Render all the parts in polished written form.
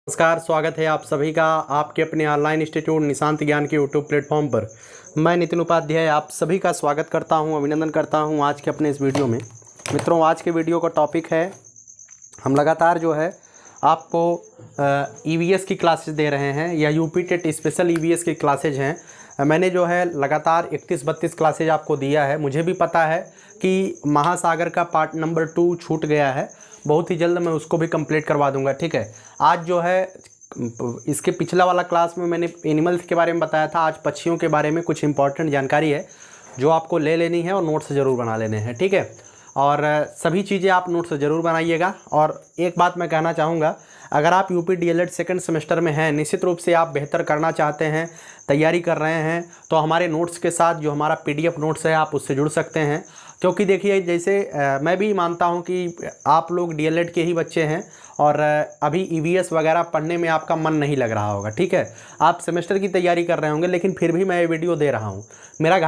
नमस्कार, स्वागत है आप सभी का आपके अपने ऑनलाइन इंस्टीट्यूट निशांत ज्ञान के यूट्यूब प्लेटफॉर्म पर। मैं नितिन उपाध्याय आप सभी का स्वागत करता हूं, अभिनंदन करता हूं आज के अपने इस वीडियो में। मित्रों, आज के वीडियो का टॉपिक है, हम लगातार जो है आपको ईवीएस की क्लासेस दे रहे हैं या यूपी टेट स्पेशल ईवीएस की क्लासेज हैं। मैंने जो है लगातार 31-32 क्लासेज आपको दिया है। मुझे भी पता है कि महासागर का पार्ट नंबर 2 छूट गया है, बहुत ही जल्द मैं उसको भी कंप्लीट करवा दूंगा। ठीक है, आज जो है इसके पिछला वाला क्लास में मैंने एनिमल्स के बारे में बताया था, आज पक्षियों के बारे में कुछ इंपॉर्टेंट जानकारी है जो आपको ले लेनी है और नोट्स ज़रूर बना लेने हैं। ठीक है, और सभी चीज़ें आप नोट्स ज़रूर बनाइएगा। और एक बात मैं कहना चाहूँगा, अगर आप यूपी डीएलएड सेकंड सेमेस्टर में हैं, निश्चित रूप से आप बेहतर करना चाहते हैं, तैयारी कर रहे हैं, तो हमारे नोट्स के साथ जो हमारा पीडीएफ नोट्स है आप उससे जुड़ सकते हैं। क्योंकि देखिए, जैसे मैं भी मानता हूं कि आप लोग डीएलएड के ही बच्चे हैं और अभी ईवीएस वगैरह पढ़ने में आपका मन नहीं लग रहा होगा। ठीक है, आप सेमेस्टर की तैयारी कर रहे होंगे, लेकिन फिर भी मैं ये वीडियो दे रहा हूं। मेरा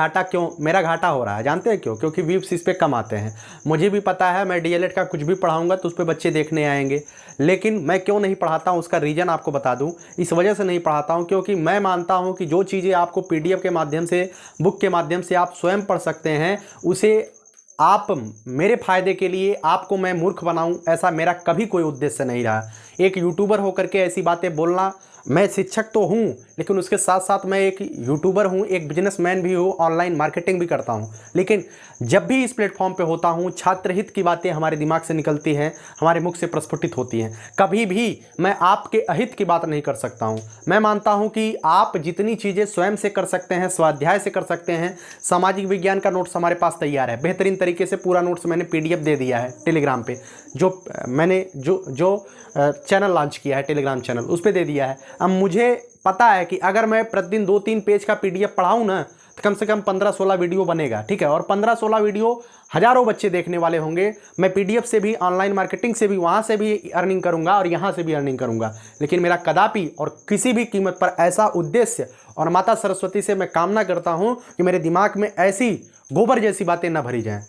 घाटा हो रहा है, जानते हैं क्यों? क्योंकि व्यूज़ इस पर कम आते हैं। मुझे भी पता है, मैं डीएलएड का कुछ भी पढ़ाऊँगा तो उस पर बच्चे देखने आएंगे, लेकिन मैं क्यों नहीं पढ़ाता हूँ उसका रीज़न आपको बता दूँ। इस वजह से नहीं पढ़ाता हूँ क्योंकि मैं मानता हूँ कि जो चीज़ें आपको पीडीएफ के माध्यम से, बुक के माध्यम से आप स्वयं पढ़ सकते हैं, उसे आप मेरे फ़ायदे के लिए आपको मैं मूर्ख बनाऊं, ऐसा मेरा कभी कोई उद्देश्य नहीं रहा। एक यूट्यूबर होकर के ऐसी बातें बोलना, मैं शिक्षक तो हूं, लेकिन उसके साथ साथ मैं एक यूट्यूबर हूं, एक बिजनेसमैन भी हूं, ऑनलाइन मार्केटिंग भी करता हूं। लेकिन जब भी इस प्लेटफॉर्म पे होता हूं, छात्र हित की बातें हमारे दिमाग से निकलती हैं, हमारे मुख से प्रस्फुटित होती हैं। कभी भी मैं आपके अहित की बात नहीं कर सकता हूं। मैं मानता हूं कि आप जितनी चीज़ें स्वयं से कर सकते हैं, स्वाध्याय से कर सकते हैं। सामाजिक विज्ञान का नोट्स हमारे पास तैयार है, बेहतरीन तरीके से पूरा नोट्स मैंने पीडीएफ दे दिया है टेलीग्राम पे। जो मैंने जो चैनल लॉन्च किया है, टेलीग्राम चैनल, उस पर दे दिया है। अब मुझे पता है कि अगर मैं प्रतिदिन 2-3 पेज का पीडीएफ पढ़ाऊँ ना, तो कम से कम 15-16 वीडियो बनेगा। ठीक है, और 15-16 वीडियो हज़ारों बच्चे देखने वाले होंगे। मैं पीडीएफ से भी, ऑनलाइन मार्केटिंग से भी, वहाँ से भी अर्निंग करूँगा और यहाँ से भी अर्निंग करूँगा। लेकिन मेरा कदापि और किसी भी कीमत पर ऐसा उद्देश्य, और माता सरस्वती से मैं कामना करता हूँ कि मेरे दिमाग में ऐसी गोबर जैसी बातें न भरी जाएँ।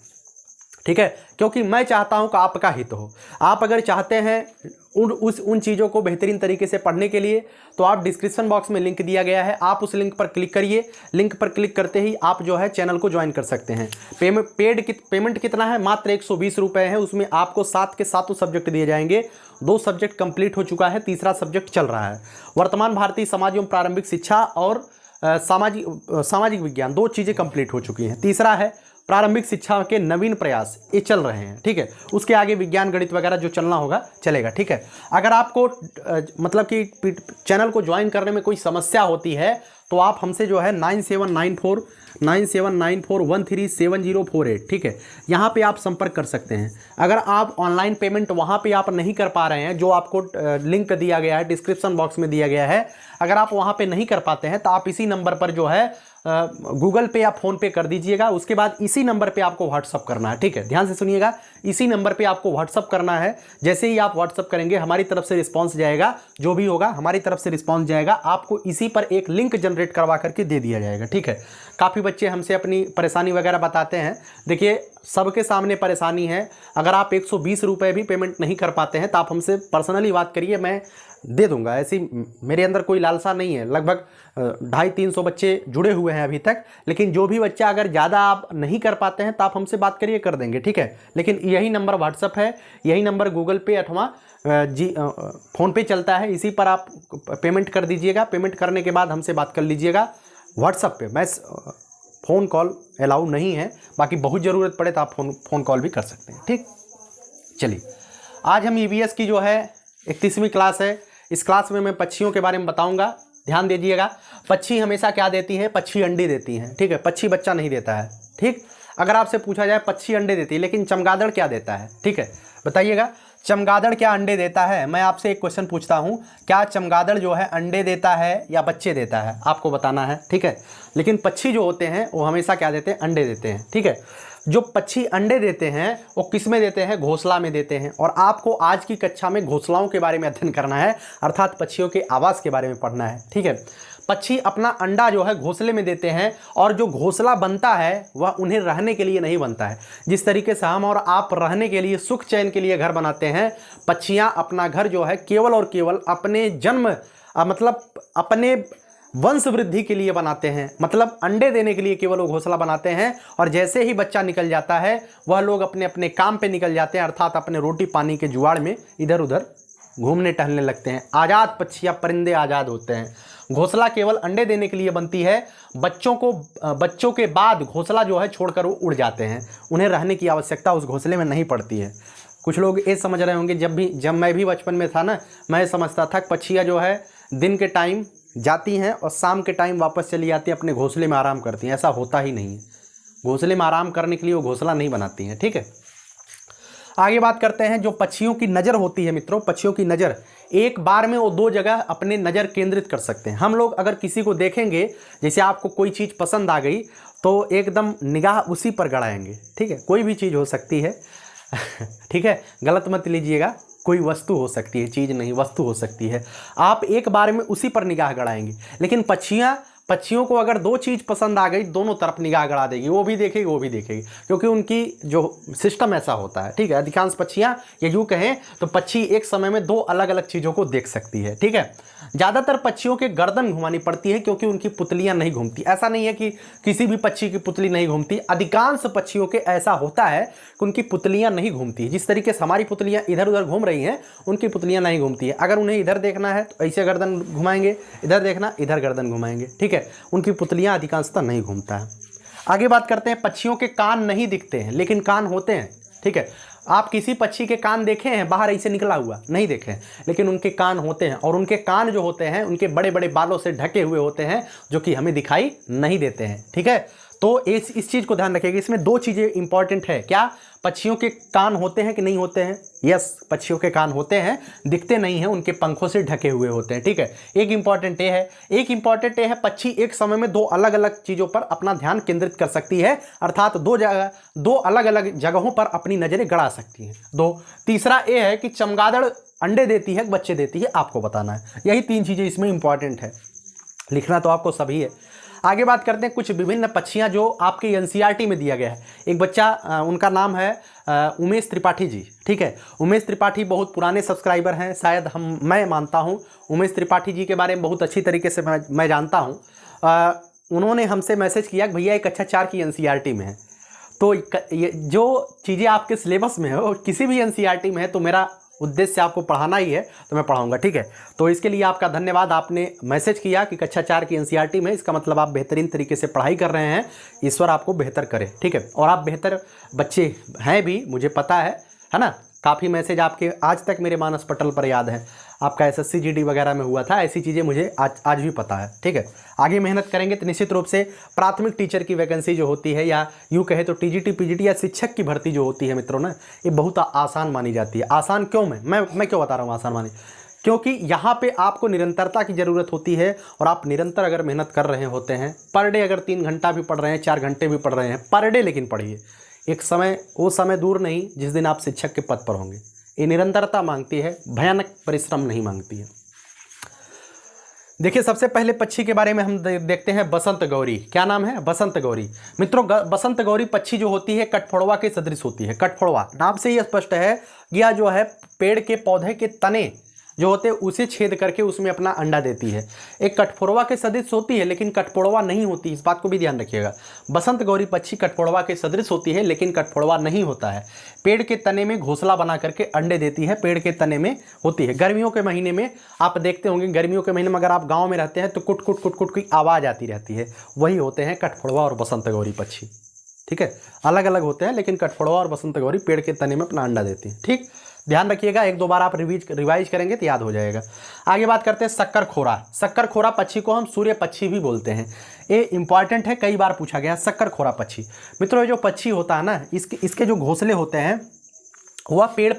ठीक है, क्योंकि मैं चाहता हूं कि आपका हित हो। आप अगर चाहते हैं उन चीज़ों को बेहतरीन तरीके से पढ़ने के लिए, तो आप डिस्क्रिप्शन बॉक्स में लिंक दिया गया है, आप उस लिंक पर क्लिक करिए। लिंक पर क्लिक करते ही आप जो है चैनल को ज्वाइन कर सकते हैं। पेमेंट कितना है? मात्र 120 रुपये है। उसमें आपको 7 के 7 सब्जेक्ट दिए जाएंगे। 2 सब्जेक्ट कंप्लीट हो चुका है, तीसरा सब्जेक्ट चल रहा है। वर्तमान भारतीय समाज एवं प्रारंभिक शिक्षा और सामाजिक विज्ञान, 2 चीज़ें कंप्लीट हो चुकी हैं। तीसरा है प्रारंभिक शिक्षा के नवीन प्रयास, ये चल रहे हैं। ठीक है, उसके आगे विज्ञान गणित वगैरह जो चलना होगा चलेगा। ठीक है, अगर आपको मतलब कि चैनल को ज्वाइन करने में कोई समस्या होती है, तो आप हमसे जो है 9794137048, ठीक है, यहाँ पे आप संपर्क कर सकते हैं। अगर आप ऑनलाइन पेमेंट वहाँ पे आप नहीं कर पा रहे हैं, जो आपको लिंक दिया गया है, डिस्क्रिप्शन बॉक्स में दिया गया है, अगर आप वहाँ पे नहीं कर पाते हैं, तो आप इसी नंबर पर जो है गूगल पे या फ़ोन पे कर दीजिएगा। उसके बाद इसी नंबर पे आपको व्हाट्सअप करना है। ठीक है, ध्यान से सुनिएगा, इसी नंबर पे आपको व्हाट्सअप करना है। जैसे ही आप व्हाट्सअप करेंगे, हमारी तरफ से रिस्पांस जाएगा, जो भी होगा हमारी तरफ से रिस्पांस जाएगा, आपको इसी पर एक लिंक जनरेट करवा करके दे दिया जाएगा। ठीक है, काफ़ी बच्चे हमसे अपनी परेशानी वगैरह बताते हैं। देखिए, सबके सामने परेशानी है। अगर आप 120 रुपये भी पेमेंट नहीं कर पाते हैं, तो आप हमसे पर्सनली बात करिए, मैं दे दूंगा। ऐसी मेरे अंदर कोई लालसा नहीं है। लगभग 250-300 बच्चे जुड़े हुए हैं अभी तक, लेकिन जो भी बच्चा अगर ज़्यादा आप नहीं कर पाते हैं, तो आप हमसे बात करिए, कर देंगे। ठीक है, लेकिन यही नंबर व्हाट्सअप है, यही नंबर गूगल पे अथवा फ़ोन पे चलता है, इसी पर आप पेमेंट कर दीजिएगा। पेमेंट करने के बाद हमसे बात कर लीजिएगा व्हाट्सअप पे। मैं फ़ोन कॉल अलाउ नहीं है, बाकी बहुत ज़रूरत पड़े तो आप फ़ोन कॉल भी कर सकते हैं। ठीक, चलिए, आज हम ईवीएस की जो है 31वीं क्लास है। इस क्लास में मैं पक्षियों के बारे में बताऊंगा, ध्यान दीजिएगा। पक्षी हमेशा क्या देती है? पक्षी अंडे देती हैं। ठीक है, पक्षी बच्चा नहीं देता है। ठीक, अगर आपसे पूछा जाए पक्षी अंडे देती है, लेकिन चमगादड़ क्या देता है? ठीक है, बताइएगा, चमगादड़ क्या अंडे देता है? मैं आपसे एक क्वेश्चन पूछता हूँ, क्या चमगादड़ जो है अंडे देता है या बच्चे देता है? आपको बताना है। ठीक है, लेकिन पक्षी जो होते हैं वो हमेशा क्या देते हैं? अंडे देते हैं। ठीक है, जो पक्षी अंडे देते हैं वो किस में देते हैं? घोंसला में देते हैं। और आपको आज की कक्षा में घोंसलाओं के बारे में अध्ययन करना है, अर्थात पक्षियों के आवास के बारे में पढ़ना है। ठीक है, पक्षी अपना अंडा जो है घोंसले में देते हैं, और जो घोंसला बनता है वह उन्हें रहने के लिए नहीं बनता है। जिस तरीके से हम और आप रहने के लिए, सुख चैन के लिए घर बनाते हैं, पक्षियां अपना घर जो है केवल और केवल अपने जन्म मतलब अपने वंश वृद्धि के लिए बनाते हैं, मतलब अंडे देने के लिए केवल वो घोंसला बनाते हैं। और जैसे ही बच्चा निकल जाता है वह लोग अपने अपने काम पे निकल जाते हैं, अर्थात अपने रोटी पानी के जुगाड़ में इधर उधर घूमने टहलने लगते हैं। आज़ाद पक्षियाँ, परिंदे आज़ाद होते हैं। घोंसला केवल अंडे देने के लिए बनती है। बच्चों के बाद घोंसला जो है छोड़कर वो उड़ जाते हैं, उन्हें रहने की आवश्यकता उस घोंसले में नहीं पड़ती है। कुछ लोग ये समझ रहे होंगे, जब मैं भी बचपन में था ना, मैं समझता था पक्षियाँ जो है दिन के टाइम जाती हैं और शाम के टाइम वापस चली जाती हैं, अपने घोंसले में आराम करती हैं। ऐसा होता ही नहीं है। घोंसले में आराम करने के लिए वो घोंसला नहीं बनाती हैं। ठीक है, आगे बात करते हैं। जो पक्षियों की नज़र होती है मित्रों, पक्षियों की नज़र एक बार में वो दो जगह अपने नज़र केंद्रित कर सकते हैं। हम लोग अगर किसी को देखेंगे, जैसे आपको कोई चीज़ पसंद आ गई तो एकदम निगाह उसी पर गड़ाएंगे। ठीक है, कोई भी चीज़ हो सकती है ठीक है, गलत मत लीजिएगा, कोई वस्तु हो सकती है, चीज़ नहीं, वस्तु हो सकती है। आप एक बार में उसी पर निगाह गड़ाएंगे। लेकिन पक्षियों को अगर दो चीज़ पसंद आ गई, दोनों तरफ निगाह गड़ा देगी, वो भी देखेगी वो भी देखेगी, क्योंकि उनकी जो सिस्टम ऐसा होता है। ठीक है, अधिकांश पक्षियाँ, या यूँ कहें तो पक्षी एक समय में दो अलग अलग चीज़ों को देख सकती है। ठीक है, ज़्यादातर पक्षियों के गर्दन घुमानी पड़ती है क्योंकि उनकी पुतलियाँ नहीं घूमती। ऐसा नहीं है कि किसी भी पक्षी की पुतली नहीं घूमती, अधिकांश पक्षियों के ऐसा होता है कि उनकी पुतलियाँ नहीं घूमती। जिस तरीके से हमारी पुतलियाँ इधर उधर घूम रही हैं, उनकी पुतलियाँ नहीं घूमती है। अगर उन्हें इधर देखना है तो ऐसे गर्दन घुमाएंगे, इधर देखना इधर गर्दन घुमाएंगे। ठीक है, उनकी पुतलियाँ अधिकांशतः नहीं घूमता है। आगे बात करते हैं। पक्षियों के कान नहीं दिखते हैं लेकिन कान होते हैं। ठीक है, आप किसी पक्षी के कान देखे हैं बाहर ऐसे निकला हुआ? नहीं देखे हैं, लेकिन उनके कान होते हैं, और उनके कान जो होते हैं उनके बड़े बड़े बालों से ढके हुए होते हैं, जो कि हमें दिखाई नहीं देते हैं। ठीक है, तो इस चीज़ को ध्यान रखिएगा। इसमें दो चीज़ें इंपॉर्टेंट है। क्या पक्षियों के कान होते हैं कि नहीं होते हैं? यस, पक्षियों के कान होते हैं, दिखते नहीं हैं, उनके पंखों से ढके हुए होते हैं। ठीक है, एक इंपॉर्टेंट ये है। एक इंपॉर्टेंट ये है, पक्षी एक समय में दो अलग अलग चीज़ों पर अपना ध्यान केंद्रित कर सकती है, अर्थात दो अलग अलग जगहों पर अपनी नज़रें गड़ा सकती हैं। दो। तीसरा ये है कि चमगादड़ अंडे देती है, बच्चे देती है, आपको बताना है। यही तीन चीज़ें इसमें इंपॉर्टेंट है, लिखना तो आपको सभी है। आगे बात करते हैं कुछ विभिन्न पक्षियां जो आपके एनसीईआरटी में दिया गया है। एक बच्चा, उनका नाम है उमेश त्रिपाठी जी। ठीक है, उमेश त्रिपाठी बहुत पुराने सब्सक्राइबर हैं, शायद मैं मानता हूं उमेश त्रिपाठी जी के बारे में बहुत अच्छी तरीके से मैं जानता हूं। उन्होंने हमसे मैसेज किया कि भैया एक कक्षा 4 की एनसीईआरटी में है, तो ये जो चीज़ें आपके सिलेबस में है और किसी भी एनसीईआरटी में है, तो मेरा उद्देश्य आपको पढ़ाना ही है, तो मैं पढ़ाऊंगा। ठीक है, तो इसके लिए आपका धन्यवाद। आपने मैसेज किया कि कक्षा 4 की एनसीईआरटी में, इसका मतलब आप बेहतरीन तरीके से पढ़ाई कर रहे हैं। ईश्वर आपको बेहतर करे। ठीक है, और आप बेहतर बच्चे हैं भी, मुझे पता है ना। काफ़ी मैसेज आपके आज तक मेरे मानस पटल पर याद है। आपका एसएससी जीडी वगैरह में हुआ था, ऐसी चीज़ें मुझे आज भी पता है। ठीक है, आगे मेहनत करेंगे तो निश्चित रूप से प्राथमिक टीचर की वैकेंसी जो होती है, या यूँ कहे तो टीजीटी पीजीटी या शिक्षक की भर्ती जो होती है मित्रों ना, ये बहुत आसान मानी जाती है। आसान क्यों? मैं क्यों बता रहा हूँ आसान मानी? क्योंकि यहाँ पे आपको निरंतरता की ज़रूरत होती है, और आप निरंतर अगर मेहनत कर रहे होते हैं, पर डे अगर 3 घंटा भी पढ़ रहे हैं, 4 घंटे भी पढ़ रहे हैं पर डे, लेकिन पढ़िए। एक समय, वो समय दूर नहीं जिस दिन आप शिक्षक के पद पर होंगे। ये निरंतरता मांगती है, भयानक परिश्रम नहीं मांगती है। देखिए, सबसे पहले पक्षी के बारे में हम देखते हैं बसंत गौरी। क्या नाम है? बसंत गौरी। मित्रों, बसंत गौरी पक्षी जो होती है कठफोड़वा के सदृश होती है। कठफोड़वा नाम से ही स्पष्ट है कि यह जो है पेड़ के पौधे के तने जो होते हैं उसे छेद करके उसमें अपना अंडा देती है। एक कठफोड़वा के सदृश होती है लेकिन कठफोड़वा नहीं होती, इस बात को भी ध्यान रखिएगा। बसंत गौरी पक्षी कठफोड़वा के सदृश होती है लेकिन कठफोड़वा नहीं होता है। पेड़ के तने में घोंसला बना करके अंडे देती है, पेड़ के तने में होती है। गर्मियों के महीने में आप देखते होंगे, गर्मियों के महीने में अगर आप गाँव में रहते हैं तो कुट कुट कुट कुट की आवाज़ आती रहती है, वही होते हैं कठफोड़वा और बसंत गौरी पक्षी। ठीक है, अलग अलग होते हैं लेकिन कठफोड़वा और बसंत गौरी पेड़ के तने में अपना अंडा देती है। ठीक, ध्यान रखिएगा, एक दो बार आप रिवाइज करेंगे तो याद हो जाएगा। आगे बात करते हैं शक्करखोरा। शक्करखोरा पक्षी को हम सूर्य पक्षी भी बोलते हैं। ये इंपॉर्टेंट है, कई बार पूछा गया। शक्करखोरा पक्षी मित्रों, ये जो पक्षी होता है ना, इसके जो घोंसले होते हैं वह पेड़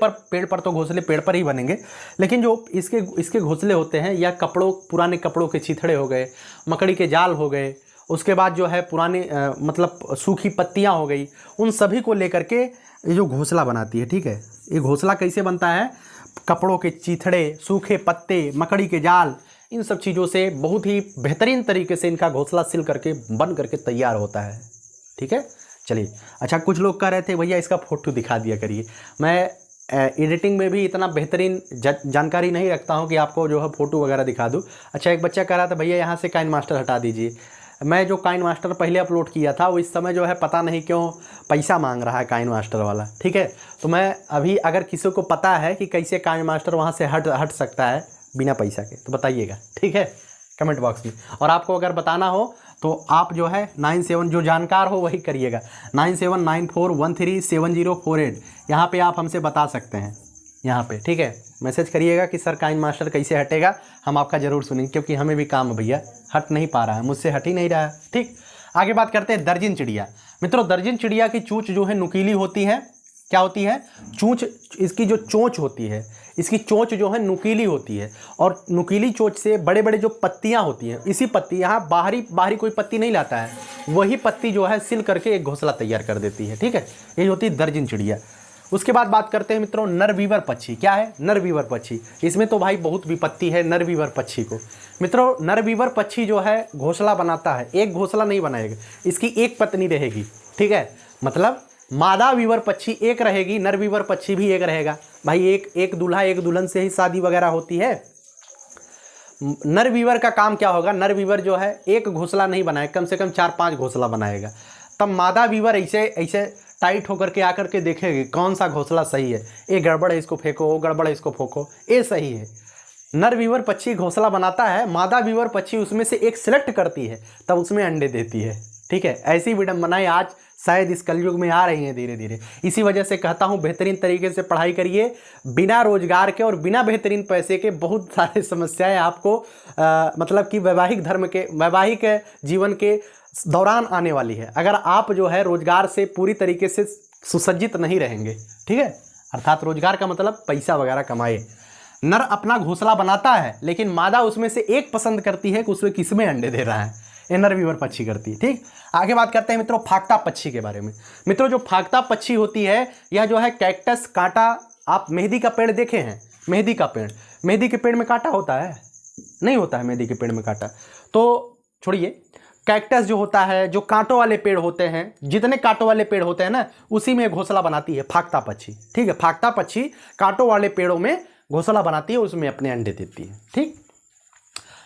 पर तो घोंसले पेड़ पर ही बनेंगे, लेकिन जो इसके घोंसले होते हैं या पुराने कपड़ों के चिथड़े हो गए, मकड़ी के जाल हो गए, उसके बाद जो है पुराने मतलब सूखी पत्तियाँ हो गई, उन सभी को लेकर के ये जो घोंसला बनाती है। ठीक है, ये घोंसला कैसे बनता है? कपड़ों के चिथड़े, सूखे पत्ते, मकड़ी के जाल, इन सब चीज़ों से बहुत ही बेहतरीन तरीके से इनका घोंसला सिल करके बन करके तैयार होता है। ठीक है, चलिए। अच्छा, कुछ लोग कह रहे थे भैया इसका फ़ोटो दिखा दिया करिए। मैं एडिटिंग में भी इतना बेहतरीन जानकारी नहीं रखता हूँ कि आपको जो है फ़ोटो वगैरह दिखा दूँ। अच्छा, एक बच्चा कह रहा था भैया यहाँ से काइन मास्टर हटा दीजिए। मैं जो काइन मास्टर पहले अपलोड किया था वो इस समय जो है पता नहीं क्यों पैसा मांग रहा है काइन मास्टर वाला। ठीक है, तो मैं अभी अगर किसी को पता है कि कैसे काइन मास्टर वहाँ से हट सकता है बिना पैसा के तो बताइएगा। ठीक है, कमेंट बॉक्स में। और आपको अगर बताना हो तो आप जो है 97 जो जानकार हो वही करिएगा, 9794137048 यहाँ पे आप हमसे बता सकते हैं यहाँ पे। ठीक है, मैसेज करिएगा कि सर काइन मास्टर कैसे हटेगा, हम आपका ज़रूर सुनेंगे, क्योंकि हमें भी काम है भैया, हट नहीं पा रहा है, मुझसे हट ही नहीं रहा है। ठीक, आगे बात करते हैं दर्जन चिड़िया। मित्रों, दर्जन चिड़िया की चोंच जो है नुकीली होती है। क्या होती है? चोंच। इसकी जो चोंच होती है, इसकी चोंच जो है नुकीली होती है, और नुकीली चोंच से बड़े बड़े जो पत्तियां होती हैं, इसी पत्ती, यहाँ बाहरी कोई पत्ती नहीं लाता है, वही पत्ती जो है सिल करके एक घोंसला तैयार कर देती है। ठीक है, ये होती है दर्जन चिड़िया। उसके बाद बात करते हैं मित्रों नरवीवर पक्षी। क्या है नरवीवर पक्षी? इसमें तो भाई बहुत विपत्ति है नरवीवर पक्षी को। मित्रों, नरवीवर पक्षी जो है घोंसला बनाता है, एक घोंसला नहीं बनाएगा, इसकी एक पत्नी रहेगी। ठीक है, मतलब मादा वीवर पक्षी एक रहेगी, नरवीवर पक्षी भी एक रहेगा। भाई एक दूल्हा एक दुल्हन से ही शादी वगैरह होती है। नरवीवर का काम क्या होगा? नरवीवर जो है एक घोंसला नहीं बनाएगा, कम से कम 4-5 घोंसला बनाएगा। तब मादा वीवर ऐसे टाइट होकर के आकर के देखेगी कौन सा घोंसला सही है, ये गड़बड़ है इसको फेंको, वो गड़बड़ है इसको फेंको, ये सही है। नर वीवर पक्षी घोंसला बनाता है, मादा वीवर पक्षी उसमें से एक सिलेक्ट करती है, तब उसमें अंडे देती है। ठीक है, ऐसी विडंबनाएं आज शायद इस कलयुग में आ रही हैं धीरे धीरे। इसी वजह से कहता हूं बेहतरीन तरीके से पढ़ाई करिए। बिना रोजगार के और बिना बेहतरीन पैसे के बहुत सारे समस्याएं आपको मतलब कि वैवाहिक जीवन के दौरान आने वाली है, अगर आप जो है रोजगार से पूरी तरीके से सुसज्जित नहीं रहेंगे। ठीक है, अर्थात रोजगार का मतलब पैसा वगैरह कमाए। नर अपना घोंसला बनाता है, लेकिन मादा उसमें से एक पसंद करती है कि उसमें किसमें अंडे दे रहा है, ये नरवीवर पक्षी करती है। ठीक, आगे बात करते हैं मित्रों फाख्ता पक्षी के बारे में। मित्रों, जो फाख्ता पक्षी होती है यह जो है कैक्टस कांटा, आप मेहंदी का पेड़ देखे हैं? मेहंदी का पेड़, मेहंदी के पेड़ में कांटा होता है? नहीं होता है मेहंदी के पेड़ में कांटा। तो छोड़िए, कैक्टस जो होता है, जो कांटों वाले पेड़ होते हैं, जितने कांटों वाले पेड़ होते हैं ना, उसी में घोंसला बनाती है फाख्ता पक्षी। ठीक है, फाख्ता पक्षी कांटों वाले पेड़ों में घोंसला बनाती है, उसमें अपने अंडे देती है। ठीक,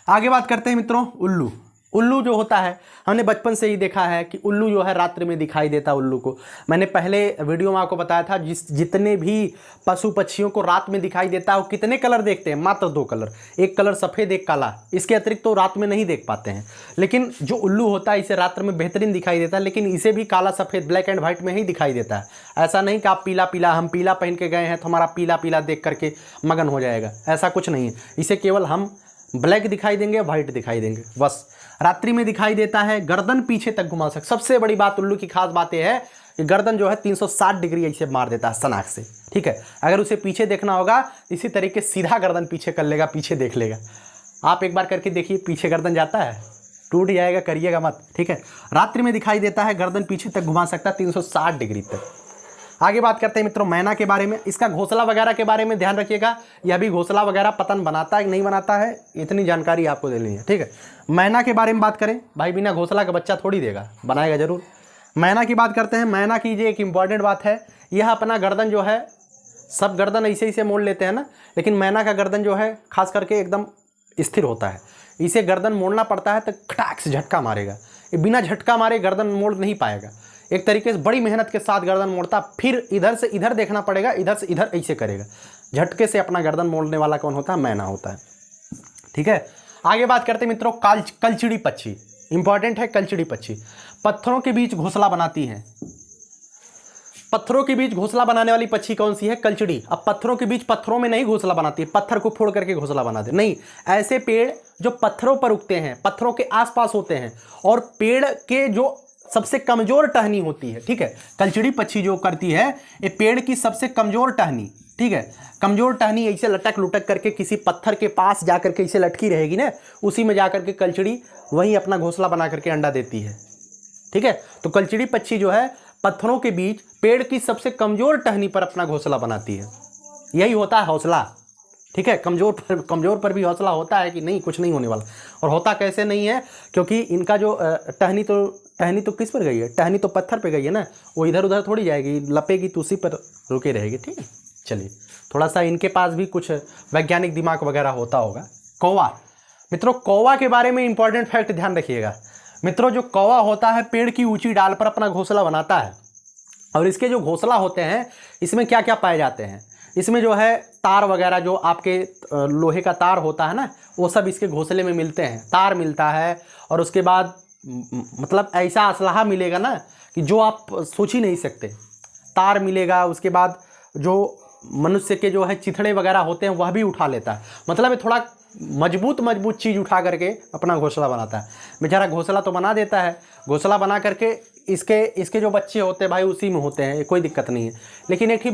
आगे बात करते हैं मित्रों उल्लू। उल्लू जो होता है, हमने बचपन से ही देखा है कि उल्लू जो है रात्रि में दिखाई देता है। उल्लू को मैंने पहले वीडियो में आपको बताया था, जितने भी पशु पक्षियों को रात में दिखाई देता है वो कितने कलर देखते हैं? मात्र 2 कलर, एक कलर सफ़ेद एक काला, इसके अतिरिक्त तो रात में नहीं देख पाते हैं। लेकिन जो उल्लू होता है इसे रात्र में बेहतरीन दिखाई देता है, लेकिन इसे भी काला सफ़ेद ब्लैक एंड व्हाइट में ही दिखाई देता है। ऐसा नहीं कि आप पीला, हम पीला पहन के गए हैं तो हमारा पीला देख करके मगन हो जाएगा, ऐसा कुछ नहीं है। इसे केवल हम ब्लैक दिखाई देंगे, व्हाइट दिखाई देंगे, बस। रात्रि में दिखाई देता है, गर्दन पीछे तक घुमा सकता। सबसे बड़ी बात उल्लू की खास बात यह है कि गर्दन जो है 360 डिग्री ऐसे मार देता है सनाक से। ठीक है, अगर उसे पीछे देखना होगा इसी तरीके सीधा गर्दन पीछे कर लेगा, पीछे देख लेगा। आप एक बार करके देखिए, पीछे गर्दन जाता है, टूट जाएगा, करिएगा मत। ठीक है, रात्रि में दिखाई देता है, गर्दन पीछे तक घुमा सकता है 360 डिग्री तक। आगे बात करते हैं मित्रों मैना के बारे में। इसका घोंसला वगैरह के बारे में ध्यान रखिएगा, यह भी घोंसला वगैरह पतन बनाता है कि नहीं बनाता है, इतनी जानकारी आपको देनी है। ठीक है, मैना के बारे में बात करें, भाई बिना घोंसला का बच्चा थोड़ी देगा, बनाएगा जरूर। मैना की बात करते हैं। मैना की ये एक इंपॉर्टेंट बात है, यह अपना गर्दन जो है, सब गर्दन ऐसे मोड़ लेते हैं ना, लेकिन मैना का गर्दन जो है खास करके एकदम स्थिर होता है। इसे गर्दन मोड़ना पड़ता है तो खटाक से झटका मारेगा, ये बिना झटका मारे गर्दन मोड़ नहीं पाएगा। एक तरीके से बड़ी मेहनत के साथ गर्दन मोड़ता, फिर इधर से इधर देखना पड़ेगा, इधर से इधर ऐसे करेगा। झटके से अपना गर्दन मोड़ने वाला कौन होता है? मैना होता है। ठीक है, आगे बात करते हैं मित्रों कलचिड़ी पक्षी। इंपॉर्टेंट है कलचिड़ी पक्षी, पत्थरों के बीच घोंसला बनाती है। पत्थरों के बीच घोंसला बनाने वाली पक्षी कौन सी है? कलचिड़ी। अब पत्थरों के बीच, पत्थरों में नहीं घोंसला बनाती है, पत्थर को फोड़ करके घोंसला बनाते नहीं। ऐसे पेड़ जो पत्थरों पर उगते हैं, पत्थरों के आसपास होते हैं, और पेड़ के जो सबसे कमजोर टहनी होती है, ठीक है, कलचिड़ी पक्षी जो करती है, ये पेड़ की सबसे कमजोर टहनी, ठीक है, कमजोर टहनी ऐसे लटक लुटक करके किसी पत्थर के पास जाकर के इसे लटकी रहेगी ना, उसी में जाकर के कलचिड़ी वहीं अपना घोंसला बना करके अंडा देती है। ठीक है, तो कलचिड़ी पक्षी जो है पत्थरों के बीच पेड़ की सबसे कमजोर टहनी पर अपना घोंसला बनाती है। यही होता है हौसला। ठीक है। कमज़ोर पर भी हौसला होता है कि नहीं कुछ नहीं होने वाला। और होता कैसे नहीं है, क्योंकि इनका जो टहनी तो किस पर गई है, टहनी तो पत्थर पे गई है ना, वो इधर उधर थोड़ी जाएगी, लपेगी तो उसी पर रुके रहेगी। ठीक है, चलिए थोड़ा सा इनके पास भी कुछ वैज्ञानिक दिमाग वगैरह होता होगा। कौवा, मित्रों कौवा के बारे में इंपॉर्टेंट फैक्ट ध्यान रखिएगा। मित्रों जो कौवा होता है पेड़ की ऊंची डाल पर अपना घोंसला बनाता है, और इसके जो घोंसला होते हैं इसमें क्या क्या पाए जाते हैं, इसमें जो है तार वगैरह, जो आपके लोहे का तार होता है ना, वो सब इसके घोंसले में मिलते हैं। तार मिलता है, और उसके बाद मतलब ऐसा असलहा मिलेगा ना कि जो आप सोच ही नहीं सकते। तार मिलेगा, उसके बाद जो मनुष्य के जो है चिथड़े वगैरह होते हैं वह भी उठा लेता है। मतलब ये थोड़ा मजबूत चीज़ उठा करके अपना घोंसला बनाता है। बेचारा घोंसला तो बना देता है, घोंसला बना करके इसके जो बच्चे होते हैं भाई उसी में होते हैं, कोई दिक्कत नहीं है। लेकिन एक ही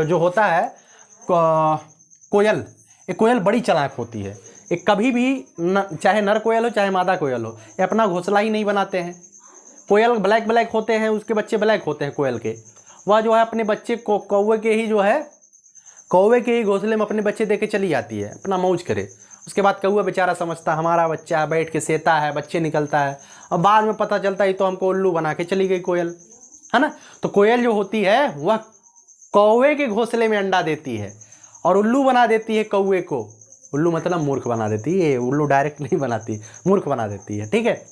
जो होता है कोयल, एक कोयल बड़ी चालाक होती है। एक कभी भी चाहे नर कोयल हो चाहे मादा कोयल हो, ये अपना घोंसला ही नहीं बनाते हैं। कोयल ब्लैक होते हैं, उसके बच्चे ब्लैक होते हैं कोयल के। वह जो है अपने बच्चे को कौवे के ही घोंसले में अपने बच्चे दे के चली जाती है, अपना मौज करे। उसके बाद कौवा बेचारा समझता हमारा बच्चा है, बैठ के सेता है, बच्चे निकलता है, और बाद में पता चलता है तो हमको उल्लू बना के चली गई कोयल, है ना। तो कोयल जो होती है वह कौवे के घोंसले में अंडा देती है और उल्लू बना देती है कौवे को। उल्लू मतलब मूर्ख बना देती है, उल्लू डायरेक्ट नहीं बनाती, मूर्ख बना देती है। ठीक है,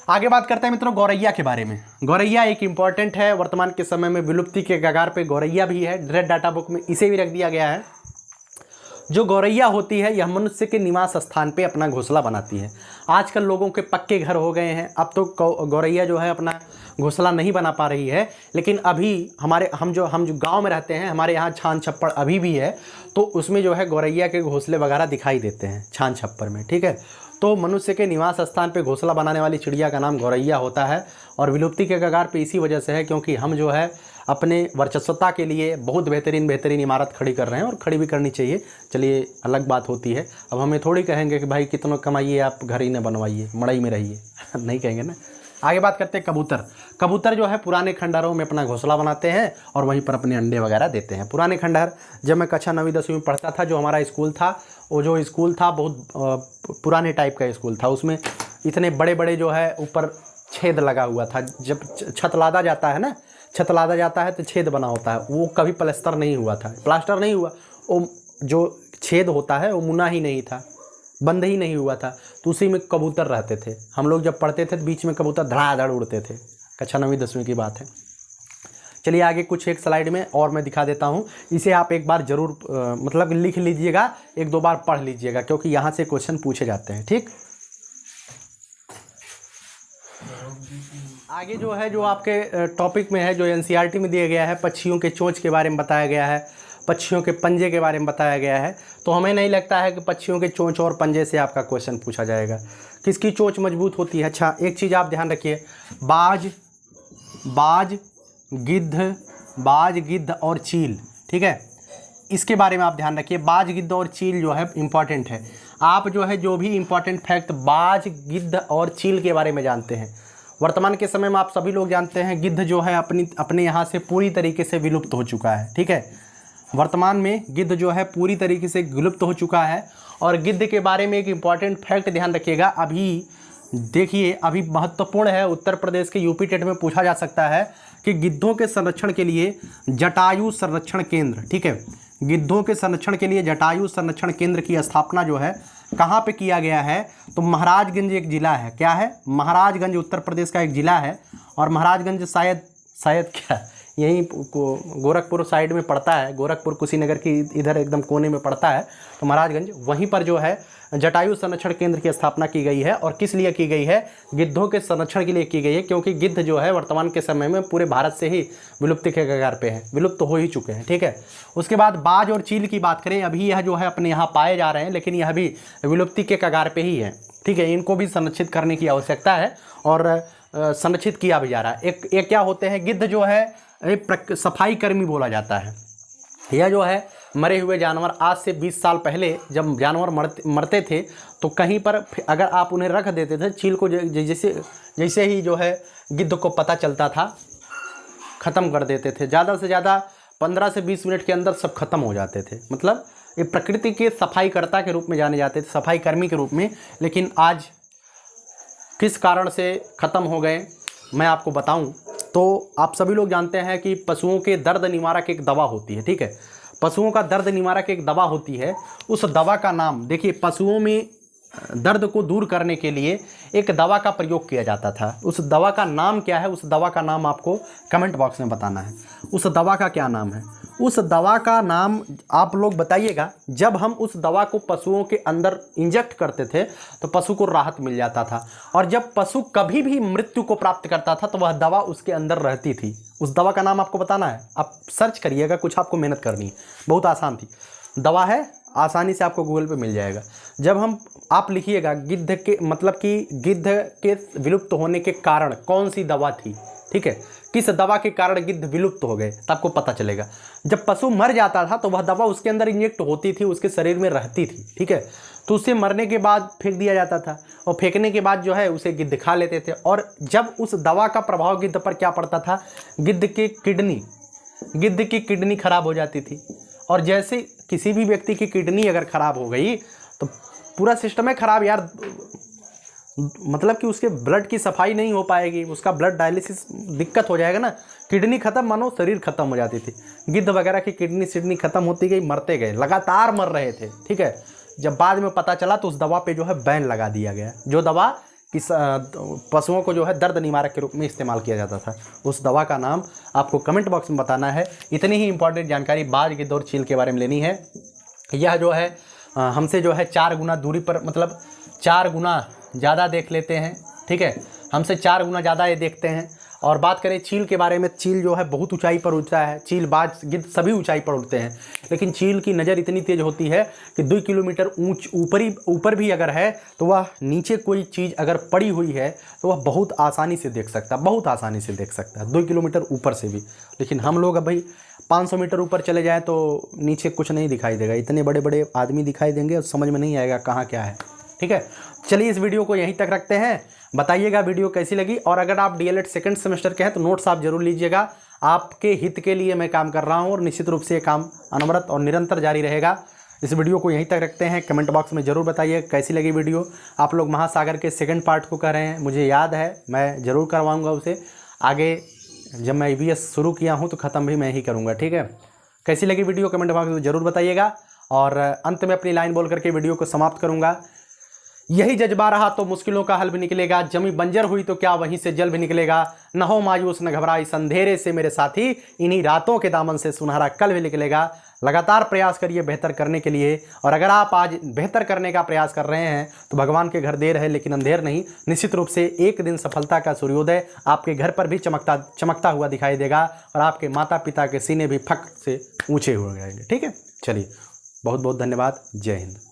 आगे बात करते हैं मित्रों गौरैया के बारे में। गौरैया एक इंपॉर्टेंट है, वर्तमान के समय में विलुप्ति के कगार पे गौरैया भी है। रेड डाटा बुक में इसे भी रख दिया गया है। जो गौरैया होती है यह मनुष्य के निवास स्थान पे अपना घोंसला बनाती है। आजकल लोगों के पक्के घर हो गए हैं, अब तो गौरैया जो है अपना घोंसला नहीं बना पा रही है। लेकिन अभी हम जो गांव में रहते हैं, हमारे यहाँ छान छप्पड़ अभी भी है, तो उसमें जो है गौरैया के घोंसले वगैरह दिखाई देते हैं छान छप्पर में। ठीक है, तो मनुष्य के निवास स्थान पे घोंसला बनाने वाली चिड़िया का नाम गौरैया होता है, और विलुप्ति के कगार पे इसी वजह से है क्योंकि हम जो है अपने वर्चस्वता के लिए बहुत बेहतरीन इमारत खड़ी कर रहे हैं, और खड़ी भी करनी चाहिए। चलिए अलग बात होती है। अब हमें थोड़ी कहेंगे कि भाई कितना कमाइए आप घर ही न बनवाइए, मड़ई में रहिए नहीं कहेंगे ना। आगे बात करते हैं कबूतर जो है पुराने खंडहरों में अपना घोंसला बनाते हैं और वहीं पर अपने अंडे वगैरह देते हैं। पुराने खंडहर, जब मैं कक्षा 9वीं 10वीं में पढ़ता था, जो हमारा स्कूल था, वो जो स्कूल था बहुत पुराने टाइप का स्कूल था। उसमें इतने बड़े बड़े जो है ऊपर छेद लगा हुआ था। जब छत लादा जाता है ना, छत लादा जाता है तो छेद बना होता है, वो कभी प्लास्टर नहीं हुआ था, प्लास्टर नहीं हुआ, वो जो छेद होता है वो मुना ही नहीं था, बंद ही नहीं हुआ था। तो उसी में कबूतर रहते थे। हम लोग जब पढ़ते थे तो बीच में कबूतर धड़ाधड़ उड़ते थे। कक्षा 9वीं 10वीं की बात है। चलिए आगे कुछ एक स्लाइड में और मैं दिखा देता हूँ। इसे आप एक बार ज़रूर मतलब लिख लीजिएगा, 1-2 बार पढ़ लीजिएगा, क्योंकि यहाँ से क्वेश्चन पूछे जाते हैं। ठीक, आगे जो है जो आपके टॉपिक में है, जो एनसीईआरटी में दिया गया है, पक्षियों के चोंच के बारे में बताया गया है, पक्षियों के पंजे के बारे में बताया गया है। तो हमें नहीं लगता है कि पक्षियों के चोंच और पंजे से आपका क्वेश्चन पूछा जाएगा। किसकी चोंच मजबूत होती है? अच्छा, एक चीज़ आप ध्यान रखिए, बाज, गिद्ध और चील। ठीक है, इसके बारे में आप ध्यान रखिए। बाज, गिद्ध और चील जो है इंपॉर्टेंट है। आप जो है जो भी इंपॉर्टेंट फैक्ट बाज, गिद्ध और चील के बारे में जानते हैं। वर्तमान के समय में आप सभी लोग जानते हैं गिद्ध जो है अपने यहाँ से पूरी तरीके से विलुप्त हो चुका है। ठीक है, वर्तमान में गिद्ध जो है पूरी तरीके से विलुप्त हो चुका है। और गिद्ध के बारे में एक इम्पॉर्टेंट फैक्ट ध्यान रखिएगा, अभी देखिए, अभी महत्वपूर्ण है, उत्तर प्रदेश के यूपी टेट में पूछा जा सकता है कि गिद्धों के संरक्षण के लिए जटायु संरक्षण केंद्र, ठीक है, गिद्धों के संरक्षण के लिए जटायु संरक्षण केंद्र की स्थापना जो है कहाँ पे किया गया है? तो महाराजगंज एक ज़िला है। क्या है? महाराजगंज उत्तर प्रदेश का एक ज़िला है। और महाराजगंज शायद क्या यहीं गोरखपुर साइड में पड़ता है, गोरखपुर कुशीनगर की इधर एकदम कोने में पड़ता है। तो महाराजगंज, वहीं पर जो है जटायु संरक्षण केंद्र की स्थापना की गई है। और किस लिए की गई है? गिद्धों के संरक्षण के लिए की गई है, क्योंकि गिद्ध जो है वर्तमान के समय में पूरे भारत से ही विलुप्ति के कगार पे है, विलुप्त हो ही चुके हैं। ठीक है, उसके बाद बाज और चील की बात करें, अभी यह जो है अपने यहाँ पाए जा रहे हैं, लेकिन यह भी विलुप्ति के कगार पे ही है। ठीक है, इनको भी संरक्षित करने की आवश्यकता है और संरक्षित किया भी जा रहा है। एक क्या होते हैं, गिद्ध जो है सफाई कर्मी बोला जाता है। यह जो है मरे हुए जानवर, आज से 20 साल पहले जब जानवर मरते थे तो कहीं पर अगर आप उन्हें रख देते थे, चील को जैसे ही जो है गिद्ध को पता चलता था, ख़त्म कर देते थे। ज़्यादा से ज़्यादा 15 से 20 मिनट के अंदर सब खत्म हो जाते थे। मतलब ये प्रकृति के सफाईकर्ता के रूप में जाने जाते थे, सफाई कर्मी के रूप में, लेकिन आज किस कारण से ख़त्म हो गए मैं आपको बताऊं तो आप सभी लोग जानते हैं कि पशुओं के दर्द निवारक एक दवा होती है, ठीक है। पशुओं का दर्द निवारक एक दवा होती है। उस दवा का नाम देखिए, पशुओं में दर्द को दूर करने के लिए एक दवा का प्रयोग किया जाता था। उस दवा का नाम क्या है, उस दवा का नाम आपको कमेंट बॉक्स में बताना है। उस दवा का क्या नाम है, उस दवा का नाम आप लोग बताइएगा। जब हम उस दवा को पशुओं के अंदर इंजेक्ट करते थे तो पशु को राहत मिल जाता था, और जब पशु कभी भी मृत्यु को प्राप्त करता था तो वह दवा उसके अंदर रहती थी। उस दवा का नाम आपको बताना है, आप सर्च करिएगा, कुछ आपको मेहनत करनी है, बहुत आसान थी दवा है, आसानी से आपको गूगल पे मिल जाएगा। जब हम आप लिखिएगा गिद्ध के, मतलब कि गिद्ध के विलुप्त होने के कारण कौन सी दवा थी, ठीक है, किस दवा के कारण गिद्ध विलुप्त हो गए, तब आपको पता चलेगा। जब पशु मर जाता था तो वह दवा उसके अंदर इंजेक्ट होती थी, उसके शरीर में रहती थी, ठीक है, तो उसे मरने के बाद फेंक दिया जाता था, और फेंकने के बाद जो है उसे गिद्ध खा लेते थे। और जब उस दवा का प्रभाव गिद्ध पर क्या पड़ता था, गिद्ध की किडनी खराब हो जाती थी। और जैसे किसी भी व्यक्ति की किडनी अगर खराब हो गई तो पूरा सिस्टम है खराब यार, मतलब कि उसके ब्लड की सफाई नहीं हो पाएगी, उसका ब्लड डायलिसिस दिक्कत हो जाएगा ना। किडनी खत्म मानो शरीर खत्म हो जाती थी। गिद्ध वगैरह की किडनी खत्म होती गई, मरते गए, लगातार मर रहे थे, ठीक है। जब बाद में पता चला तो उस दवा पे जो है बैन लगा दिया गया, जो दवा किस पशुओं को जो है दर्द निवारक के रूप में इस्तेमाल किया जाता था। उस दवा का नाम आपको कमेंट बॉक्स में बताना है। इतनी ही इंपॉर्टेंट जानकारी बाज, गिद्ध और चील के बारे में लेनी है। यह जो है हमसे जो है 4 गुना दूरी पर, मतलब 4 गुना ज़्यादा देख लेते हैं, ठीक है, हमसे 4 गुना ज़्यादा ये देखते हैं। और बात करें चील के बारे में, चील जो है बहुत ऊंचाई पर उड़ता है, चील, बाज, गिद्ध सभी ऊंचाई पर उड़ते हैं, लेकिन चील की नज़र इतनी तेज़ होती है कि 2 किलोमीटर ऊपर भी अगर है तो वह नीचे कोई चीज़ अगर पड़ी हुई है तो वह बहुत आसानी से देख सकता है, 2 किलोमीटर ऊपर से भी। लेकिन हम लोग अब भाई 500 मीटर ऊपर चले जाएँ तो नीचे कुछ नहीं दिखाई देगा, इतने बड़े बड़े आदमी दिखाई देंगे और समझ में नहीं आएगा कहाँ क्या है, ठीक है। चलिए इस वीडियो को यहीं तक रखते हैं। बताइएगा वीडियो कैसी लगी, और अगर आप डीएलएड सेकंड सेमेस्टर के हैं तो नोट्स आप जरूर लीजिएगा। आपके हित के लिए मैं काम कर रहा हूं और निश्चित रूप से ये काम अनवरत और निरंतर जारी रहेगा। इस वीडियो को यहीं तक रखते हैं। कमेंट बॉक्स में ज़रूर बताइए कैसी लगी वीडियो। आप लोग महासागर के सेकंड पार्ट को कर रहे हैं, मुझे याद है, मैं ज़रूर करवाऊँगा उसे आगे। जब मैं ईवीएस शुरू किया हूँ तो ख़त्म भी मैं ही करूँगा, ठीक है। कैसी लगी वीडियो कमेंट बॉक्स में ज़रूर बताइएगा। और अंत में अपनी लाइन बोल करके वीडियो को समाप्त करूँगा। यही जज्बा रहा तो मुश्किलों का हल भी निकलेगा, जमी बंजर हुई तो क्या वहीं से जल भी निकलेगा। न हो मायूस न घबरा इस अंधेरे से मेरे साथी, इन्हीं रातों के दामन से सुनहरा कल भी निकलेगा। लगातार प्रयास करिए बेहतर करने के लिए, और अगर आप आज बेहतर करने का प्रयास कर रहे हैं तो भगवान के घर देर है लेकिन अंधेर नहीं। निश्चित रूप से एक दिन सफलता का सूर्योदय आपके घर पर भी चमकता हुआ दिखाई देगा, और आपके माता पिता के सीने भी फख्र से ऊँचे हो जाएंगे, ठीक है। चलिए, बहुत बहुत धन्यवाद। जय हिंद।